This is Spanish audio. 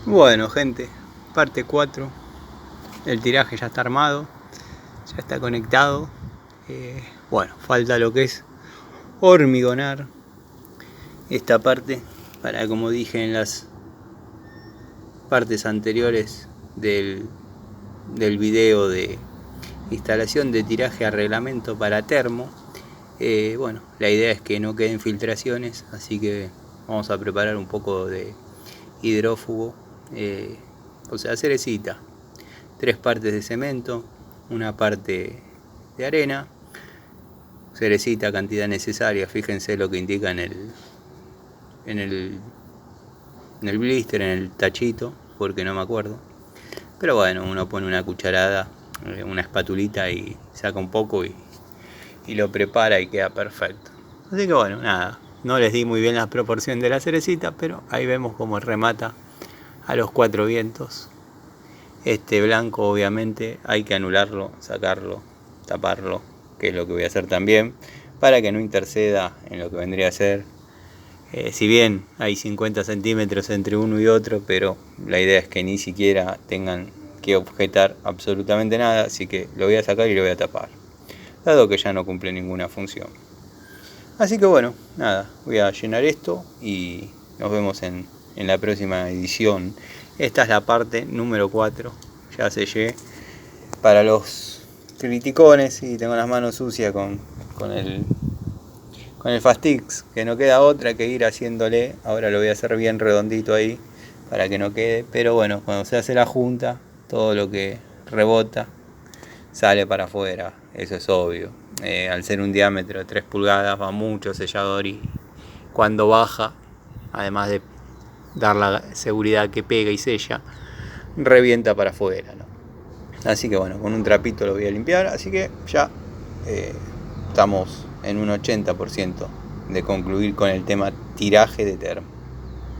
Bueno, gente, parte 4. El tiraje ya está armado, ya está conectado. Bueno, falta lo que es hormigonar esta parte para, como dije en las partes anteriores del video de instalación de tiraje a reglamento para termo, bueno, la idea es que no queden filtraciones, así que vamos a preparar un poco de hidrófugo, o sea, cerecita, 3 partes de cemento, una parte de arena, cerecita, cantidad necesaria, fíjense lo que indica en el blister, en el tachito, porque no me acuerdo, pero bueno, uno pone una cucharada, una espatulita y saca un poco y lo prepara y queda perfecto. Así que bueno, nada, no les di muy bien la proporción de la cerecita, pero ahí vemos cómo remata a los 4 vientos. Este blanco obviamente hay que anularlo, sacarlo, taparlo, que es lo que voy a hacer también, para que no interceda en lo que vendría a ser, si bien hay 50 centímetros entre uno y otro, pero la idea es que ni siquiera tengan que objetar absolutamente nada, así que lo voy a sacar y lo voy a tapar, dado que ya no cumple ninguna función. Así que bueno, nada, voy a llenar esto y nos vemos en la próxima edición. Esta es la parte número 4, ya sellé. Para los criticones, y tengo las manos sucias con el Fastix, que no queda otra que ir haciéndole. Ahora lo voy a hacer bien redondito ahí para que no quede, pero bueno, cuando se hace la junta, todo lo que rebota sale para afuera, eso es obvio. Al ser un diámetro de 3 pulgadas va mucho sellador y cuando baja, además de dar la seguridad que pega y sella, revienta para afuera, ¿no? Así que bueno, con un trapito lo voy a limpiar, así que ya estamos en un 80% de concluir con el tema tiraje de termo.